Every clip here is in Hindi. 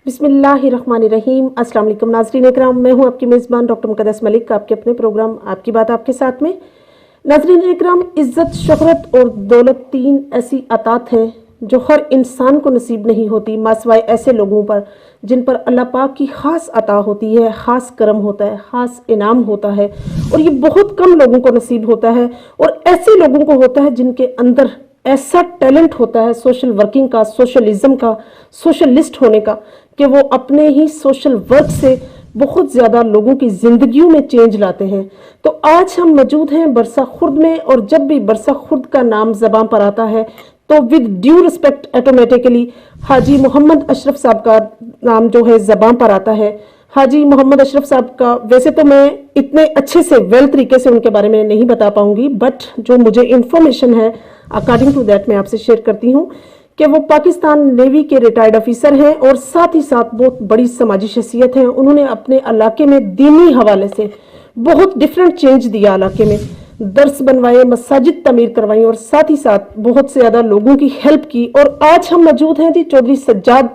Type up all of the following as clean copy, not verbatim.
बिस्मिल्लाहिर्रहमानिर्रहीम। अस्सलाम वालेकुम नाज़रीन इकराम, मैं हूं आपकी मेज़बान डॉक्टर मुक़द्दस मलिक, आपके अपने प्रोग्राम आपकी बात आपके साथ में। नाज़रीन इकराम, इज़्ज़त, शोहरत और दौलत तीन ऐसी अतात हैं जो हर इंसान को नसीब नहीं होती, मासिवाय ऐसे लोगों पर जिन पर अल्लाह पाक की ख़ास अता होती है, ख़ास करम होता है, ख़ास इनाम होता है, और ये बहुत कम लोगों को नसीब होता है। और ऐसे लोगों को होता है जिनके अंदर ऐसा टैलेंट होता है सोशल वर्किंग का, सोशलिज्म का, सोशलिस्ट होने का, कि वो अपने ही सोशल वर्क से बहुत ज़्यादा लोगों की ज़िंदगियों में चेंज लाते हैं। तो आज हम मौजूद हैं बरसा खुर्द में, और जब भी बरसा खुर्द का नाम ज़बान पर आता है तो विद ड्यू रिस्पेक्ट ऑटोमेटिकली हाजी मोहम्मद अशरफ साहब का नाम जो है ज़बान पर आता है। हाजी मोहम्मद अशरफ साहब का वैसे तो मैं इतने अच्छे से वेल तरीके से उनके बारे में नहीं बता पाऊंगी, बट जो मुझे इन्फॉर्मेशन है अकॉर्डिंग टू दैट मैं आपसे शेयर करती हूँ कि वो पाकिस्तान नेवी के रिटायर्ड ऑफिसर हैं और साथ ही साथ बहुत बड़ी समाजी शख्सियत हैं। उन्होंने अपने इलाके में दीनी हवाले से बहुत डिफरेंट चेंज दिया, इलाके में दर्स बनवाए, मसाजिद तमीर करवाई और साथ ही साथ बहुत से ज़्यादा लोगों की हेल्प की। और आज हम मौजूद हैं जी चौधरी सज्जाद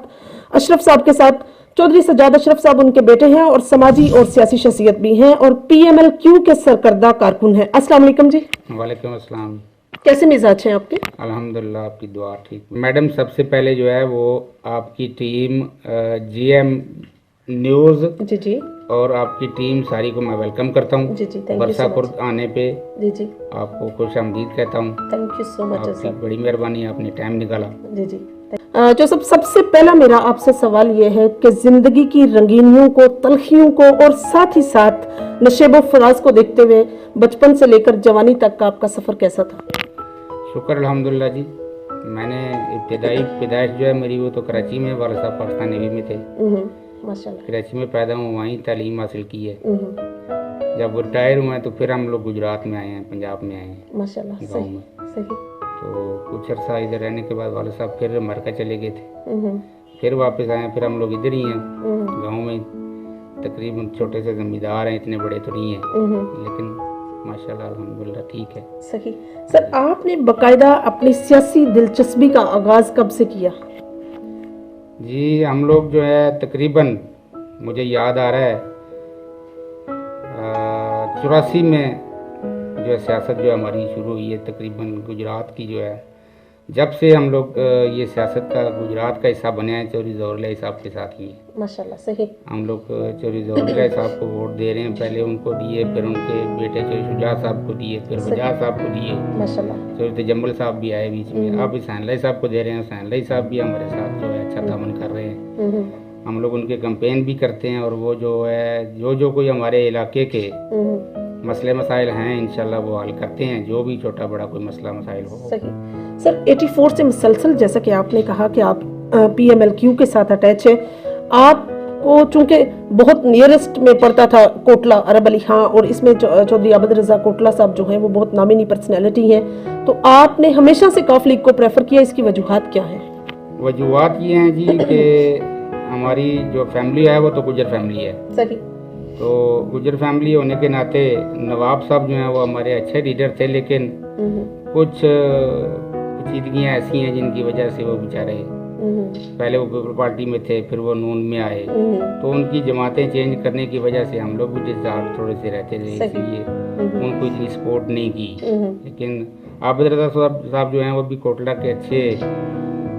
अशरफ साहब के साथ। चौधरी सज्जाद अशरफ साहब उनके बेटे हैं और समाजी और सियासी शख्सियत भी हैं और PMLQ के सरकर्दा कारकुन हैं। अस्सलाम वालेकुम जी। वालेकुम अस्सलाम। कैसे मिजाज हैं आपके? अल्हम्दुलिल्लाह, आपकी दुआ ठीक। मैडम, सबसे पहले जो है वो आपकी टीम GM न्यूज़ जी जी और आपकी टीम सारी को मैं वेलकम करता हूँ। जी जी, thank you so Barsapur much. आने पे जी जी, आपको खुश आमदीद कहता हूँ। थैंक यू सो मच आपकी सर। बड़ी मेहरबानी, आपने टाइम निकाला। जी जी। जो सबसे पहला मेरा आपसे सवाल ये है कि जिंदगी की रंगीनियों को, तलखियों को और साथ ही साथ नशेबो फराज को देखते हुए बचपन से लेकर जवानी तक का आपका सफर कैसा था? शुक्र अल्हम्दुलिल्लाह जी। मैंने इब्तिदाई पैदाइश जो है मेरी वो तो कराची में, वाला साहब पाकिस्तान नेवी में थे। माशाल्लाह। कराची में पैदा हूँ, वहीं तालीम हासिल की है। जब वो रिटायर हुए तो फिर हम लोग गुजरात में आए हैं, पंजाब में आए हैं, माशाल्लाह। गाँव सही में। सही। तो कुछ अर्सा इधर रहने के बाद वाले साहब फिर अमेरिका चले गए थे, फिर वापस आए। फिर हम लोग इधर ही हैं गांव में, तकरीबन छोटे से जमींदार हैं, इतने बड़े तो नहीं हैं, लेकिन माशाल्लाह अल्हम्दुलिल्लाह ठीक है। सही। सर, आपने बकायदा अपनी सियासी दिलचस्पी का आगाज कब से किया? जी, हम लोग जो है तकरीबन, मुझे याद आ रहा है 84 में जो है सियासत जो हमारी शुरू हुई है, तकरीबन गुजरात की जो है, जब से हम लोग ये सियासत का गुजरात का हिस्सा बने हैं, चौधरी ज़फ़रुल्लाह साहब के साथ ही। माशाल्लाह। सही। हम लोग चौधरी ज़फ़रुल्लाह साहब को वोट दे रहे हैं, पहले उनको दिए, फिर उनके बेटे चौधरी शुजात साहब को दिए, फिर बजाज साहब को दिए, माशाल्लाह। चौधरी तजम्मुल साहब भी आए बीच में, अब हुसैन साहब को दे रहे हैं। हुसैन साहब भी हमारे साथ जो है अच्छा तामन कर रहे हैं। हम लोग उनके कैंपेन भी करते हैं, और वो जो है जो कोई हमारे इलाके के मसले मसाइल हैं इंशाल्लाह वो हल करते हैं, जो भी छोटा बड़ा कोई मसला मसाइल हो। सही। सर, 84 से मुसलसल, जैसा कि आपने कहा कि आप PMLQ के साथ अटैच है, आपको चूंकि बहुत नियरेस्ट में पड़ता था कोटला अरब अली खां, और इसमें चौधरी आबद रजा कोटला साहब जो हैं वो बहुत नामीनी पर्सनैलिटी हैं, तो आपने हमेशा से कौफ लीग को प्रेफर किया, इसकी वजूहात क्या है? वजूहात ये हैं जी कि हमारी जो फैमिली है वो तो गुजर फैमिली है। सही। तो गुजर फैमिली होने के नाते नवाब साहब जो हैं वो हमारे अच्छे लीडर थे, लेकिन कुछ चीज़ें ऐसी हैं जिनकी वजह से वो बेचारे, पहले वो पीपल पार्टी में थे, फिर वो नून में आए, तो उनकी जमातें चेंज करने की वजह से हम लोग भी डिजार्ड थोड़े से रहते थे, इसलिए उनको इतनी सपोर्ट नहीं की। लेकिन आबिद रज़ा साहब जो हैं वो भी कोटला के अच्छे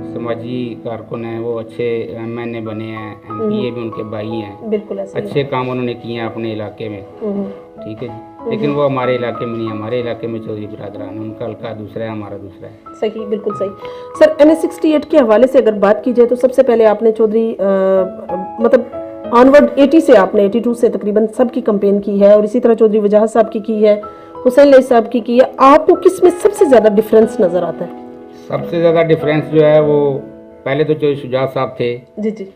समाजी कारकुन हैं, वो अच्छे MNA बने हैं, MPA भी उनके भाई हैं, बिल्कुल ऐसा अच्छे काम उन्होंने किए हैं अपने इलाके में। ठीक है जी, लेकिन वो हमारे इलाके में नहीं, हमारे इलाके में चौधरी बरादरान, उनका हल्का दूसरा है, हमारा दूसरा है। सही, बिल्कुल सही। सर, NS68 के हवाले से अगर बात की जाए तो सबसे पहले आपने चौधरी मतलब ऑनवर्ड 80 से आपने 82 से तकरीबन सबकी कंपेन की है, और इसी तरह चौधरी वजाहत साहब की है, हुसैन साहब की है। आपको किस में सबसे ज़्यादा डिफरेंस नज़र आता है? सबसे ज़्यादा डिफरेंस जो है वो पहले तो चौधरी शुजात साहब थे जी जी,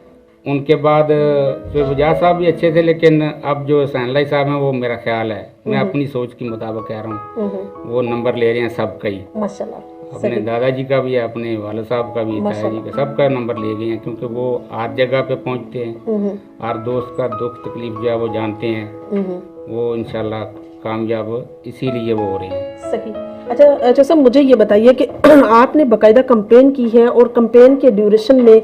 उनके बाद चौधरी वजाहत साहब भी अच्छे थे, लेकिन अब जो हुसैन साहब हैं वो मेरा ख्याल है, मैं अपनी सोच के मुताबिक कह रहा हूँ, वो नंबर ले रहे हैं सबका ही। माशाल्लाह। अपने दादाजी का भी है, अपने वाले साहब का भी, ताया जी का, सबका नंबर ले गए हैं, क्योंकि वो हर जगह पे पहुँचते हैं, हर दोस्त का दुख तकलीफ जो है वो जानते हैं, वो इंशाल्लाह कामयाब इसीलिए वो हो रहे हैं। सही। अच्छा सर, मुझे ये बताइए कि आपने बाकायदा कंपेन की है, और कंपेन के ड्यूरेशन में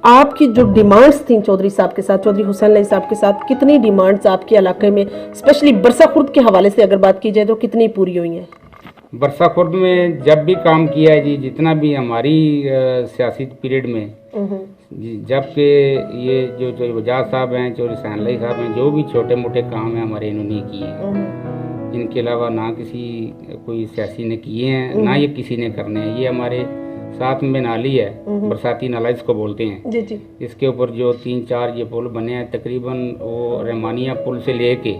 आपकी जो डिमांड्स थी चौधरी साहब के साथ, चौधरी हुसैन अली साहब के साथ, कितनी डिमांड्स आपके इलाके में स्पेशली बरसा खुर्द के हवाले से अगर बात की जाए तो कितनी पूरी हुई हैं? बरसा खुर्द में जब भी काम किया है जी, जितना भी हमारी सियासी पीरियड में जबकि ये जो वजाद साहब हैं, चौधरी हुसैन अली साहब हैं, जो भी छोटे मोटे काम हैं हमारे इन्होंने किए हैं। इनके अलावा ना किसी कोई सियासी ने किए हैं, ना ये किसी ने करने हैं। ये हमारे साथ में नाली है, बरसाती नाला इसको बोलते हैं जी जी। इसके ऊपर जो 3-4 ये पुल बने हैं, तकरीबन वो रहमानिया पुल से लेके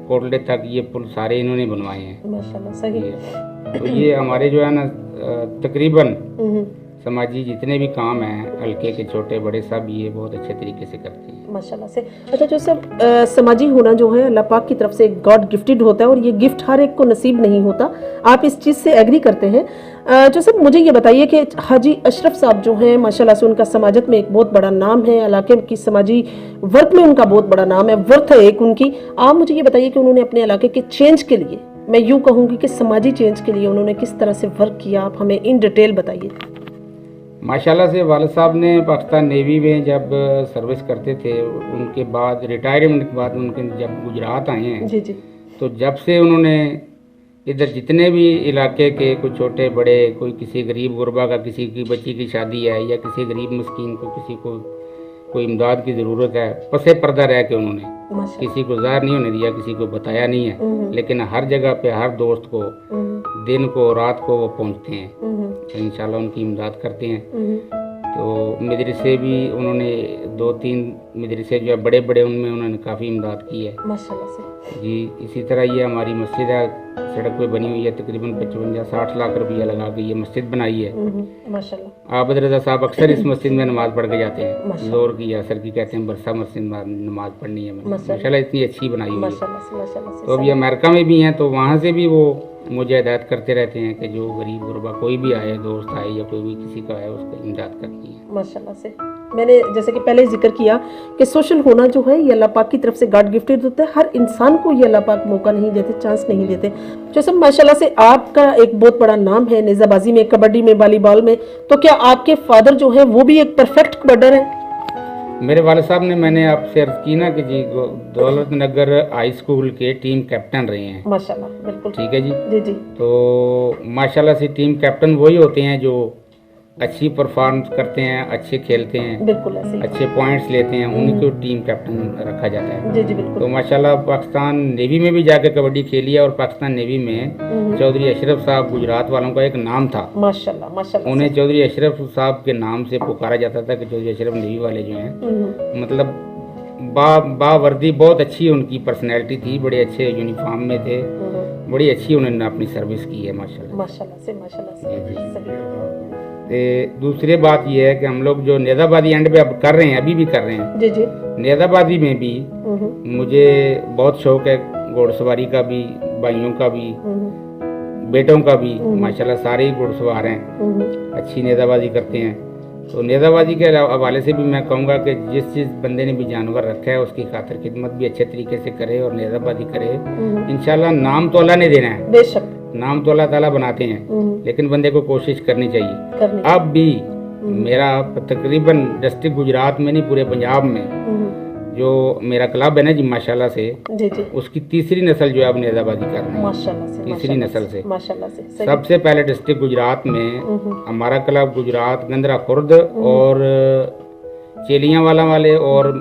कोटले तक ये पुल सारे इन्होंने बनवाए हैं। माशाल्लाह, सही। तो ये हमारे जो है ना तकरीबन समाजी जितने भी काम हैं हल्के के छोटे बड़े सब ये बहुत अच्छे तरीके से करते हैं माशाल्लाह से। अच्छा जो सब समाजी होना जो है अल्लाह पाक की तरफ से गॉड गिफ्टेड होता है और ये गिफ्ट हर एक को नसीब नहीं होता। आप इस चीज़ से एग्री करते हैं? जो सब मुझे ये बताइए कि हाजी अशरफ साहब जो हैं माशाल्लाह से उनका समाजत में एक बहुत बड़ा नाम है, इलाके की समाजी वर्क में उनका बहुत बड़ा नाम है, वर्थ है एक उनकी। आप मुझे ये बताइए कि उन्होंने अपने इलाके के चेंज के लिए, मैं यूँ कहूँगी कि समाजी चेंज के लिए उन्होंने किस तरह से वर्क किया, आप हमें इन डिटेल बताइए। माशाल्लाह से वालिद साहब ने पाकिस्तान नेवी में जब सर्विस करते थे, उनके बाद रिटायरमेंट के बाद उनके जब गुजरात आए हैं जी जी। तो जब से उन्होंने इधर जितने भी इलाके के कोई छोटे बड़े, कोई किसी गरीब गुरबा का किसी की बच्ची की शादी है या किसी गरीब मस्कीन को किसी को कोई इमदाद की ज़रूरत है, पसे पर्दा रह के उन्होंने किसी को ज़ाहिर नहीं होने दिया, किसी को बताया नहीं है, लेकिन हर जगह पे हर दोस्त को दिन को रात को वो पहुंचते हैं, तो इंशाल्लाह उनकी इमदाद करते हैं। तो मदरसे भी उन्होंने 2-3 मदरसे जो है बड़े बड़े, उनमें उन्होंने काफ़ी इमदाद की है माशाल्लाह से जी। इसी तरह ये हमारी मस्जिद है, सड़क पे बनी हुई है, तकरीबन 55-60 लाख रुपया लगा के ये मस्जिद बनाई है माशाल्लाह। आबद रजा साहब अक्सर इस मस्जिद में नमाज पढ़ के जाते हैं, जोर की असर की कहते हैं, बरसा मस्जिद में नमाज पढ़नी है माशाल्लाह, इतनी अच्छी बनाई हुई है। तो अभी अमेरिका में भी हैं तो वहाँ से भी वो मुझे हिदायत करते रहते हैं कि जो गरीब गुरबा कोई भी आए, दोस्त आए या कोई भी किसी का आए, उसका इमदाद करनी है माशाल्लाह से। मैंने जैसे कि पहले जिक्र किया कि सोशल होना जो है ये अल्लाह पाक की तरफ से गॉड गिफ्टेड होता है, हर इंसान को ये अल्लाह पाक मौका नहीं देते, चांस नहीं देते। जैसे माशाल्लाह से आपका एक बहुत बड़ा नाम है नेज़ाबाजी में, कबड्डी में, वॉलीबॉल में, तो क्या आपके फादर जो है वो भी एक परफेक्ट कबड्डर है? मेरे वाले साहब ने, मैंने आपसे अर्ज की ना कि जी दौलत नगर हाई स्कूल के टीम कैप्टन रहे हैं माशाल्लाह, बिल्कुल ठीक है जी जी जी। तो माशाल्लाह से टीम कैप्टन वही होते हैं जो अच्छी परफॉर्मेंस करते हैं, अच्छे खेलते हैं, बिल्कुल ऐसे अच्छे पॉइंट्स लेते हैं, उन्हीं को टीम कैप्टन रखा जाता है जी जी बिल्कुल। तो माशाल्लाह पाकिस्तान नेवी में भी जाके कबड्डी खेली है और पाकिस्तान नेवी में चौधरी अशरफ साहब गुजरात वालों का एक नाम था माशाल्लाह माशाल्लाह। उन्हें चौधरी अशरफ साहब के नाम से पुकारा जाता था कि चौधरी अशरफ नेवी वाले जो हैं मतलब बावर्दी, बहुत अच्छी उनकी पर्सनैलिटी थी, बड़े अच्छे यूनिफॉर्म में थे, बड़ी अच्छी उन्होंने अपनी सर्विस की है माशाल्लाह माशाल्लाह से सही। दूसरी बात यह है कि हम लोग जो नेज़ाबादी एंड पे अब कर रहे हैं, अभी भी कर रहे हैं जी जी। नेज़ाबादी में भी मुझे बहुत शौक है, घोड़सवारी का भी, भाइयों का भी, बेटों का भी, माशाल्लाह सारे ही घोड़सवार हैं, अच्छी नेज़ाबाजी करते हैं। तो नेज़ाबाजी के हवाले से भी मैं कहूँगा कि जिस बंदे ने भी जानवर रखा है उसकी खातिर खिदमत भी अच्छे तरीके से करे और नेज़ाबाजी करे। इंशाल्लाह नाम तो अल्लाह ने देना है, बेशक नाम तो अल्लाह ताला बनाते हैं, लेकिन बंदे को कोशिश करनी चाहिए। अब भी मेरा तकरीबन डिस्ट्रिक्ट गुजरात में नहीं पूरे पंजाब में जो मेरा क्लब है ना जी माशाल्लाह से जी जी, उसकी तीसरी नस्ल जो है अब नेज़ाबादी कर रही है माशाल्लाह से तीसरी नस्ल से माशाल्लाह से। सबसे पहले डिस्ट्रिक्ट गुजरात में हमारा क्लब गुजरात गंदरा खुर्द और चेलियाँ वाले और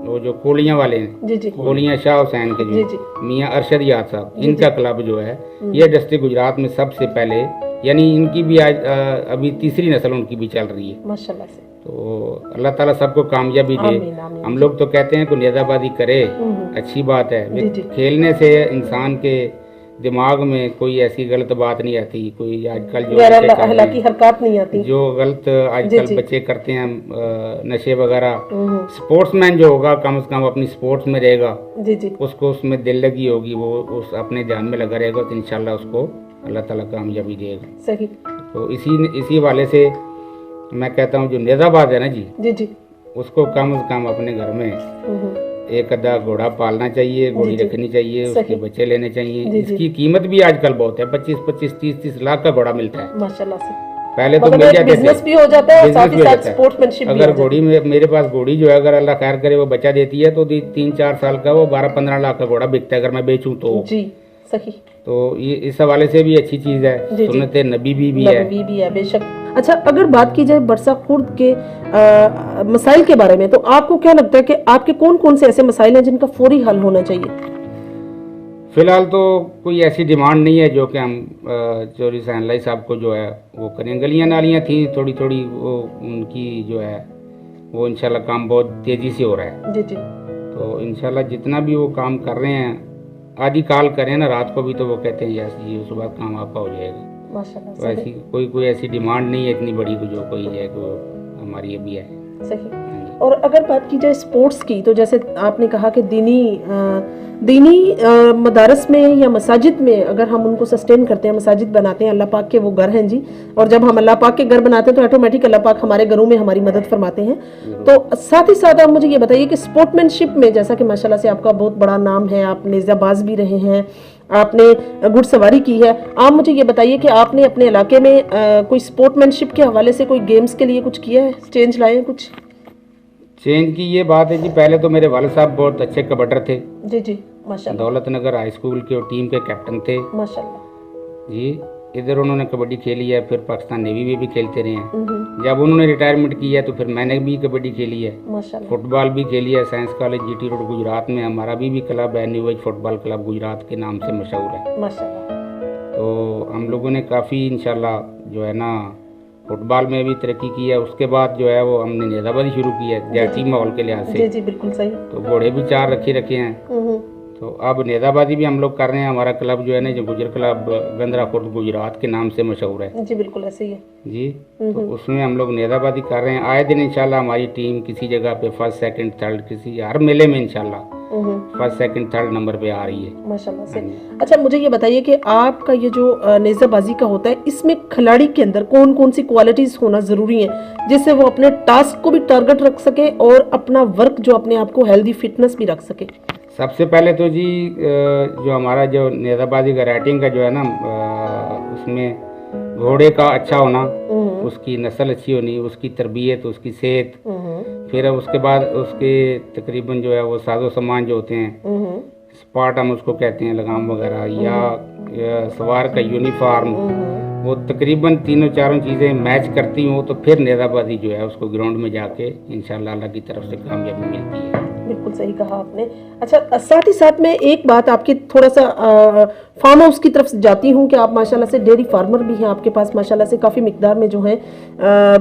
वो जो कोलियाँ वाले हैं जी जी, कोलियाँ शाह हुसैन के जी जो जी, मियाँ अरशद याद साहब, इनका क्लब जो है ये डिस्ट्रिक्ट गुजरात में सबसे पहले, यानी इनकी भी आज अभी तीसरी नस्ल उनकी भी चल रही है माशाल्लाह से। तो अल्लाह ताला सबको कामयाबी दे। आमीन, आमीन। हम लोग तो कहते हैं कि नेज़ाबादी करे, अच्छी बात है, जी, जी। खेलने से इंसान के दिमाग में कोई ऐसी गलत बात नहीं आती, कोई आजकल जो गैर बच्चे कर रहे हैं, अखलाकी हरकत नहीं आती जो गलत जी, आजकल जी। बच्चे करते हैं नशे वगैरह। स्पोर्ट्समैन जो होगा कम से कम अपनी स्पोर्ट्स में रहेगा, जी जी, उसको उसमें दिल लगी होगी, वो उस अपने ध्यान में लगा रहेगा तो इंशाल्लाह उसको अल्लाह ताला कामयाबी देगा। सही तो इसी वाले से मैं कहता हूँ जो नेज़ाबाद है ना जी, जी जी, उसको कम से कम अपने घर में एक आधा घोड़ा पालना चाहिए, घोड़ी जी। रखनी चाहिए, सही। उसके बच्चे लेने चाहिए। जी, जी। इसकी कीमत भी आजकल बहुत है, 25-25, 30-30 लाख का घोड़ा मिलता है। माशाल्लाह से पहले तो मतलब मिल एक जाते थे, बिजनेस भी हो जाता है और बिजनेस साथ भी ही हो साथ जाता है। स्पोर्ट्समैनशिप भी हो अगर जाती घोड़ी में मेरे पास घोड़ी जो है, अगर अल्लाह खैर करे वो बच्चा देती है तो 3-4 साल का वो 12-15 लाख का घोड़ा बिकता है अगर मैं बेचूं तो। है। जी, सही। तो ये इस हवाले से भी अच्छी चीज़ है, जी, जी। सुन्नत नबी भी है। नबवी भी है, बेशक। अच्छा, अगर बात की जाए बरसा खुर्द के मसाइल के बारे में, तो आपको क्या लगता है कि आपके कौन कौन से ऐसे मसाइल हैं जिनका फौरी हल होना चाहिए? फिलहाल तो कोई ऐसी डिमांड नहीं है जो कि हम चौधरी सहनलाई साहब को जो है वो करें। गलियां नालियां थी थोड़ी थोड़ी, वो उनकी जो है वो इंशाल्लाह काम बहुत तेज़ी से हो रहा है। जी, जी। तो इंशाल्लाह जितना भी वो काम कर रहे हैं, आधी काल करें ना रात को भी, तो वो कहते हैं यस जी उस बात काम आपका हो जाएगा। माशाल्लाह, तो ऐसी कोई ऐसी डिमांड नहीं है इतनी बड़ी को जो कोई है को हमारी अभी है। सही। और अगर बात की जाए स्पोर्ट्स की, तो जैसे आपने कहा कि दीनी मदारस में या मसाजिद में अगर हम उनको सस्टेन करते हैं, मसाजिद बनाते हैं, अल्लाह पाक के वो घर हैं जी, और जब हम अल्लाह पाक के घर बनाते हैं तो ऑटोमेटिक अल्लाह पाक हमारे घरों में हमारी मदद फरमाते हैं। तो साथ ही साथ आप मुझे ये बताइए कि स्पोर्ट्समैनशिप में, जैसा कि माशाल्लाह से आपका बहुत बड़ा नाम है, आप नेज़ाबाज भी रहे हैं, आपने घुड़सवारी की है, आप मुझे ये बताइए कि आपने अपने इलाके में कोई स्पोर्ट्समैनशिप के हवाले से कोई गेम्स के लिए कुछ किया है, चेंज लाए हैं कुछ? चेंज की ये बात है जी, पहले तो मेरे वाले साहब बहुत अच्छे कबड्डर थे जी, जी। माशाल्लाह, दौलत नगर हाई स्कूल के टीम के कैप्टन थे माशाल्लाह। जी। इधर उन्होंने कबड्डी खेली है, फिर पाकिस्तान नेवी में भी खेलते रहे हैं। जब उन्होंने रिटायरमेंट की है तो फिर मैंने भी कबड्डी खेली है, माशाल्लाह। फुटबॉल भी खेली है। Science college GT road Gujarat में हमारा भी क्लब है, new age football club Gujarat के नाम से मशहूर है। माशाल्लाह। तो हम लोगों ने काफ़ी इंशाल्लाह जो है ना फुटबॉल में भी तरक्की की है। उसके बाद जो है वो हमने नेज़ाबाजी शुरू की है देहाती माहौल के लिहाज जी, से। जी, बिल्कुल सही। तो घोड़े भी 4 रखे हैं। तो अब नेज़ाबाजी भी हम लोग कर रहे हैं। हमारा क्लब जो है ना, जो गुजर क्लब गंदरा खुर्द गुजरात के नाम से मशहूर है जी, बिल्कुल ऐसे ही है। जी। तो उसमें हम लोग नेज़ाबाजी कर रहे हैं। आए दिन इंशाल्लाह हमारी टीम किसी जगह पे फर्स्ट सेकंड थर्ड, किसी हर मेले में इंशाल्लाह फर्स्ट सेकंड थर्ड नंबर पे आ रही है माशाल्लाह से। अच्छा, मुझे ये बताइए कि आपका ये जो नेज़ाबाजी का होता है, इसमें खिलाड़ी के अंदर कौन कौन सी क्वालिटीज होना जरूरी है जिससे वो अपने टास्क को भी टारगेट रख सके और अपना वर्क जो अपने आप को हेल्दी फिटनेस भी रख सके? सबसे पहले तो जी जो हमारा जो नेज़ाबाजी का राइटिंग का जो है ना, उसमें घोड़े का अच्छा होना, उसकी नस्ल अच्छी होनी, उसकी तरबियत, उसकी सेहत, फिर उसके बाद उसके तकरीबन जो है वो साजो सामान जो होते हैं, स्पॉट हम उसको कहते हैं, लगाम वगैरह, या सवार का यूनिफॉर्म, वो तकरीबन तीनों चारों चीज़ें मैच करती हूँ तो फिर नेज़ाबाजी जो है उसको ग्राउंड में जाके इंशाल्लाह अल्लाह की तरफ से कामयाबी मिलती है। बिल्कुल सही कहा आपने। अच्छा, साथ ही साथ में एक बात आपकी थोड़ा सा फार्म हाउस की तरफ जाती हूँ कि आप माशाल्लाह से डेयरी फार्मर भी हैं, आपके पास माशाल्लाह से काफ़ी मिकदार में जो है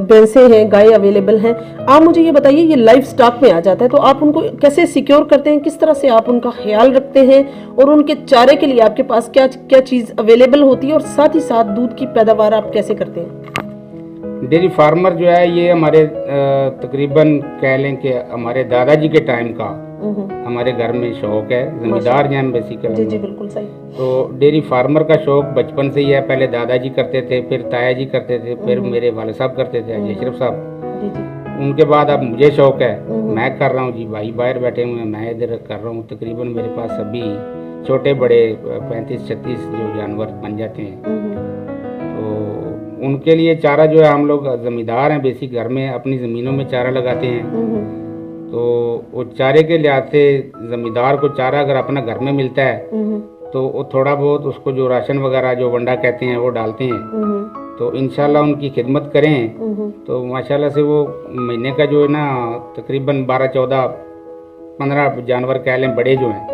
भैंसें हैं, गाय अवेलेबल हैं। आप मुझे ये बताइए, ये लाइफ स्टॉक में आ जाता है तो आप उनको कैसे सिक्योर करते हैं, किस तरह से आप उनका ख्याल रखते हैं, और उनके चारे के लिए आपके पास क्या क्या चीज़ अवेलेबल होती है, और साथ ही साथ दूध की पैदावार आप कैसे करते हैं? डेयरी फार्मर जो है ये हमारे तकरीबन कह लें कि हमारे दादाजी के टाइम का हमारे घर में शौक है। जमींदार हैं हम बेसिकली। जी, जी, बिल्कुल सही। तो डेयरी फार्मर का शौक बचपन से ही है। पहले दादाजी करते थे, फिर ताया जी करते थे, फिर मेरे वाले साहब करते थे, अजय अशरफ साहब। जी, जी। उनके बाद अब मुझे शौक है, मैं कर रहा हूँ जी। भाई बाहर बैठे हुए हैं, मैं इधर कर रहा हूँ। तकरीबन मेरे पास अभी छोटे बड़े 35-36 जो जानवर बन जाते हैं। तो उनके लिए चारा जो है, हम लोग ज़मींदार हैं बेसिक, घर में अपनी ज़मीनों में चारा लगाते हैं। तो वो चारे के लिहाज से ज़मींदार को चारा अगर अपना घर में मिलता है तो वो थोड़ा बहुत उसको जो राशन वगैरह जो वंडा कहते हैं वो डालते हैं। तो इंशाल्लाह उनकी खिदमत करें तो माशाल्लाह से वो महीने का जो है ना तकरीबन 12-14-15 जानवर कह लें बड़े जो हैं,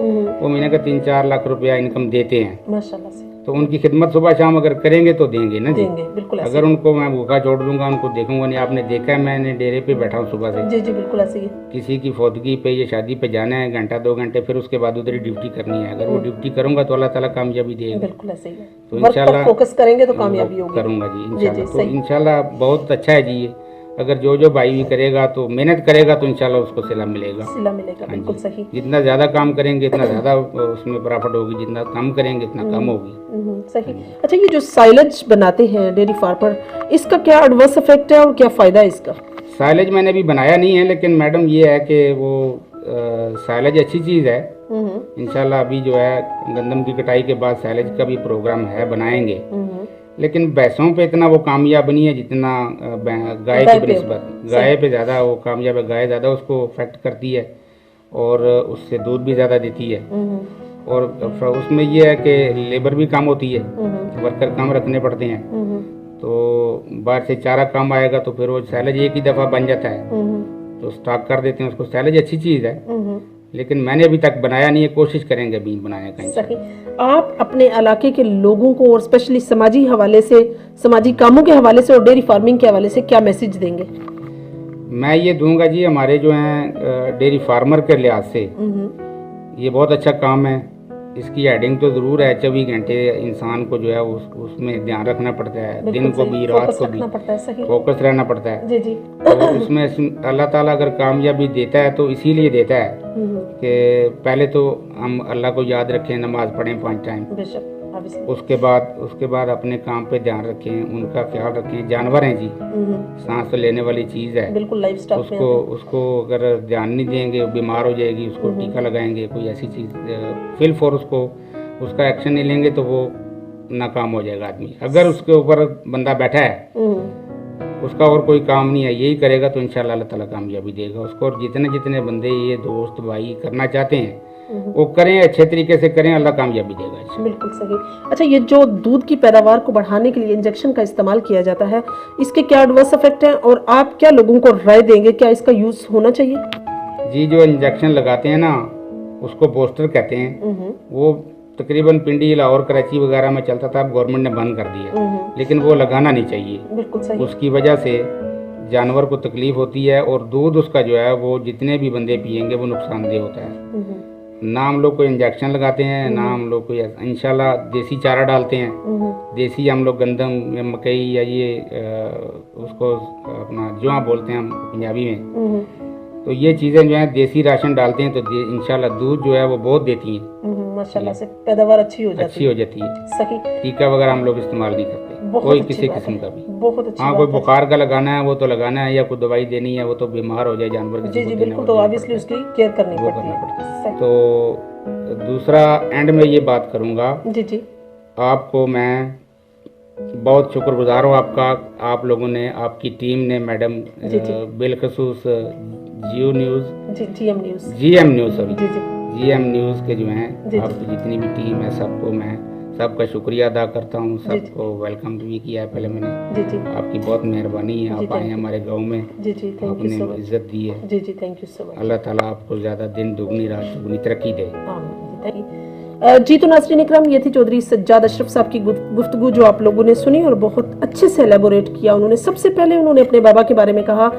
वो महीने का 3-4 लाख रुपया इनकम देते हैं माशाल्लाह से। तो उनकी खिदमत सुबह शाम अगर करेंगे तो देंगे ना जी। देंगे, बिल्कुल ऐसे। अगर उनको मैं भूखा छोड़ दूंगा, उनको देखूंगा नहीं। आपने देखा है, मैंने डेरे पे बैठा हूँ सुबह से। जी, जी, बिल्कुल ऐसे ही। किसी की फौतगी पे या शादी पे जाना है, घंटा 2 घंटे, फिर उसके बाद उधर ही ड्यूटी करनी है। अगर वो ड्यूटी करूंगा तो अल्लाह ताला कामयाबी देगा। बिल्कुल ऐसे ही है। तो वर्क पर इंशाल्लाह फोकस करेंगे तो कामयाबी होगी। करूंगा जी जी, इंशाल्लाह। तो सही। इंशाल्लाह बहुत अच्छा है जी ये। अगर जो भाई भी करेगा तो मेहनत करेगा तो इंशाल्लाह उसको सिला मिलेगा। सिला मिलेगा, बिल्कुल सही। जितना ज़्यादा काम करेंगे इतना ज़्यादा उसमें प्रॉफिट होगी, जितना कम करेंगे इतना कम होगी। सही। अच्छा, ये जो साइलेज बनाते हैं डेयरी फार्मर, इसका क्या एडवर्स इफेक्ट है और क्या फ़ायदा है इसका? साइलेज मैंने भी बनाया नहीं है, लेकिन मैडम ये है कि वो साइलेज अच्छी चीज़ है। इंशाल्लाह अभी जो है गंदम की कटाई के बाद साइलेज का भी प्रोग्राम है, बनाएंगे। लेकिन भैंसों पे इतना वो कामयाब नहीं है जितना गाय की निस्बत। गाय पे ज़्यादा वो कामयाब है, गाय ज़्यादा उसको अफेक्ट करती है और उससे दूध भी ज़्यादा देती है। और उसमें ये है कि लेबर भी कम होती है, वर्कर कम रखने पड़ते हैं, तो बाहर से चारा कम आएगा तो फिर वो सैलेज एक ही दफ़ा बन जाता है, तो स्टॉक कर देते हैं उसको। सैलेज अच्छी चीज़ है, लेकिन मैंने अभी तक बनाया नहीं है, कोशिश करेंगे अभी बनाने का। सही। आप अपने इलाके के लोगों को और स्पेशली समाजी हवाले से, समाजी कामों के हवाले से और डेयरी फार्मिंग के हवाले से क्या मैसेज देंगे? मैं ये दूंगा जी, हमारे जो हैं डेयरी फार्मर के लिहाज से ये बहुत अच्छा काम है। इसकी हेडिंग तो ज़रूर है, 24 घंटे इंसान को जो है उसमें ध्यान रखना पड़ता है, दिन को भी रात को भी फोकस रहना पड़ता है। जी जी। तो उसमें अल्लाह ताला अगर कामयाबी देता है तो इसीलिए देता है कि पहले तो हम अल्लाह को याद रखें, नमाज पढ़ें 5 टाइम, उसके बाद अपने काम पे ध्यान रखें, उनका ख्याल रखें। जानवर हैं जी, सांस लेने वाली चीज़ है, बिल्कुल लाइफस्टाइल उसको अगर ध्यान नहीं देंगे बीमार हो जाएगी, उसको टीका लगाएंगे, कोई ऐसी चीज़ फिल फॉर उसका एक्शन नहीं लेंगे तो वो नाकाम हो जाएगा आदमी। अगर उसके ऊपर बंदा बैठा है, उसका और कोई काम नहीं है, यही करेगा तो इंशाल्लाह अल्लाह ताला कामयाबी देगा उसको। और जितने बंदे ये दोस्त भाई करना चाहते हैं वो करें, अच्छे तरीके से करें, अल्लाह कामयाबी देगा। बिल्कुल सही। अच्छा, ये जो दूध की पैदावार को बढ़ाने के लिए इंजेक्शन का इस्तेमाल किया जाता है, इसके क्या एडवर्स इफेक्ट हैं और आप क्या लोगों को राय देंगे, क्या इसका यूज होना चाहिए? जी, जो इंजेक्शन लगाते हैं ना उसको बूस्टर कहते हैं। वो तकरीबन पिंडी, लाहौर, कराची वगैरह में चलता था, अब गवर्नमेंट ने बंद कर दिया, लेकिन वो लगाना नहीं चाहिए। बिल्कुल सही। उसकी वजह से जानवर को तकलीफ होती है और दूध उसका जो है वो जितने भी बंदे पियेंगे वो नुकसानदेह होता है। ना हम लोग कोई इंजेक्शन लगाते हैं, ना हम लोग कोई, इंशाल्लाह देसी चारा डालते हैं। देसी हम लोग गंदम या मकई या ये उसको अपना जुआ बोलते हैं हम पंजाबी में, तो ये चीज़ें जो है देसी राशन डालते हैं तो इंशाल्लाह दूध जो है वो बहुत देती हैं, माशाल्लाह से पैदावार अच्छी हो जाती है। सही। टीका वगैरह हम लोग इस्तेमाल नहीं करते कोई किसी किस्म का भी। बहुत अच्छी। हाँ, कोई बुखार का लगाना है वो तो लगाना है, या कोई दवाई देनी है, वो तो बीमार हो जाए जानवर जी जी बिल्कुल, तो ऑब्वियसली उसकी केयर करनी पड़ती है। तो दूसरा एंड में ये बात करूँगा जी जी, आपको मैं बहुत शुक्रगुजार हूँ आपका, आप लोगों ने, आपकी टीम ने, मैडम बिलखसूस जियो न्यूज़, जीएम न्यूज़ के जो हैं आपकी जितनी भी टीम है सबको मैं सबका शुक्रिया अदा करता हूँ। सबको वेलकम भी किया है पहले मैंने। आपकी बहुत मेहरबानी है, आप आए हमारे गांव में, आपने इज्जत दी है। Thank you so much. Allah ताला आपको ज़्यादा दिन दुगनी रात दुगनी तरक्की दे। जी, तो नाज़रीन इकराम, ये थी चौधरी सज्जाद अशरफ साहब की गुफ्तगू जो आप लोगों ने सुनी और बहुत अच्छे से एलेबोरेट किया। उन्होंने सबसे पहले अपने बाबा के बारे में कहा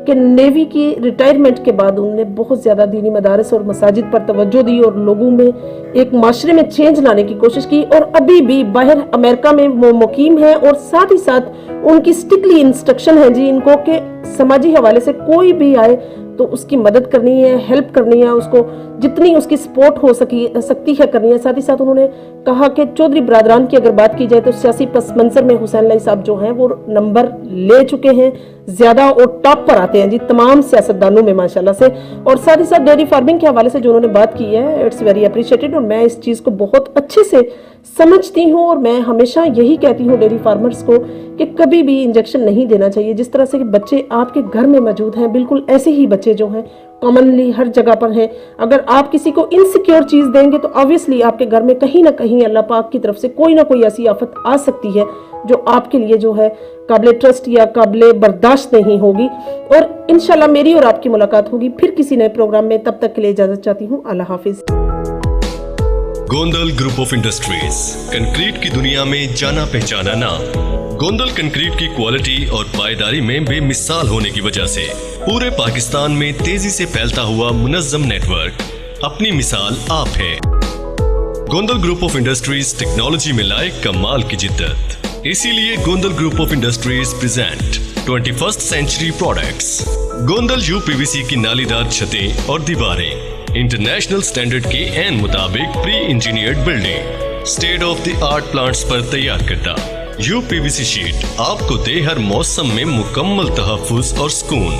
कि नेवी की रिटायरमेंट के बाद उन्होंने बहुत ज़्यादा दीनी मदारस और मसाजिद पर तवज्जो दी और लोगों में एक माशरे में चेंज लाने की कोशिश की, और अभी भी बाहर अमेरिका में वो मुकीम है। और साथ ही साथ उनकी स्ट्रिक्टली इंस्ट्रक्शन है जी इनको कि समाजी हवाले से कोई भी आए तो उसकी मदद करनी है, हेल्प करनी है, उसको जितनी उसकी सपोर्ट हो सकती है करनी है। साथ ही साथ उन्होंने कहा कि चौधरी बरादरान की अगर बात की जाए तो सियासी पस मंजर में हुसैन लाई साहब जो हैं वो नंबर ले चुके हैं ज्यादा और टॉप पर आते हैं जी तमाम सियासतदानों में माशाल्लाह से। और साथ ही साथ डेयरी फार्मिंग के हवाले से जो उन्होंने बात की है, इट्स वेरी अप्रिशिएटेड, और मैं इस चीज़ को बहुत अच्छे से समझती हूँ। और मैं हमेशा यही कहती हूँ डेयरी फार्मर्स को कि कभी भी इंजेक्शन नहीं देना चाहिए। जिस तरह से कि बच्चे आपके घर में मौजूद हैं, बिल्कुल ऐसे ही बच्चे जो हैं कॉमनली हर जगह पर हैं। अगर आप किसी को इनसिक्योर चीज़ देंगे तो ऑब्वियसली आपके घर में कहीं ना कहीं अल्लाह पाक की तरफ से कोई ना कोई ऐसी आफत आ सकती है जो आपके लिए जो है काबिले ट्रस्ट या काबिले बर्दाश्त नहीं होगी। और इंशाल्लाह मेरी और आपकी मुलाकात होगी फिर किसी नए प्रोग्राम में। तब तक के लिए इजाजत चाहती हूँ। अल्लाह हाफिज। Gondal group of industries, concrete की दुनिया में जाना पहचाना नाम। गोंदल कंक्रीट की क्वालिटी और पायदारी में बेमिसाल होने की वजह से पूरे पाकिस्तान में तेजी से फैलता हुआ मुनज़्ज़म नेटवर्क अपनी मिसाल आप है। Gondal group of industries technology में लाए कमाल की जिद्दत, इसीलिए Gondal group of industries present 21st century products. Gondal UPVC की नालीदार छतें और दीवारें, इंटरनेशनल स्टैंडर्ड के एन मुताबिक pre engineered building, state of the art plants पर तैयार करता यूपीवीसी शीट आपको दे हर मौसम में मुकम्मल तहफ़्फ़ुज़ और सुकून,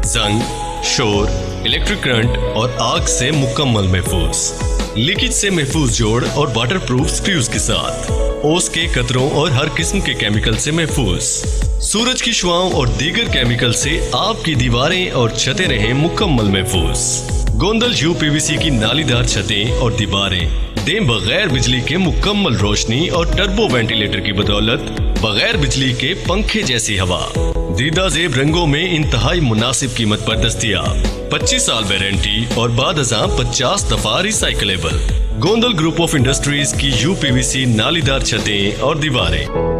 जंग, शोर, इलेक्ट्रिक करंट और आग से मुकम्मल महफूज, लीकेज से महफूज जोड़ और वाटर प्रूफ स्क्रूज के साथ। ओस के कतरों और हर किस्म के केमिकल से महफूज। सूरज की शुआओं और दीगर केमिकल से आपकी दीवारें और छतें रहें मुकम्मल महफूज। गोंदल यूपीवीसी की नालीदार छतें और दीवारें दें बगैर बिजली के मुकम्मल रोशनी और टर्बो वेंटिलेटर की बदौलत बगैर बिजली के पंखे जैसी हवा। दीदा जेब रंगों में इंतहाई मुनासिब कीमत पर दस्तयाब। 25 साल वारंटी और बाद अज़ां 50 दफा recyclable. Gondal group of industries की यूपीवीसी नालीदार छतें और दीवारें।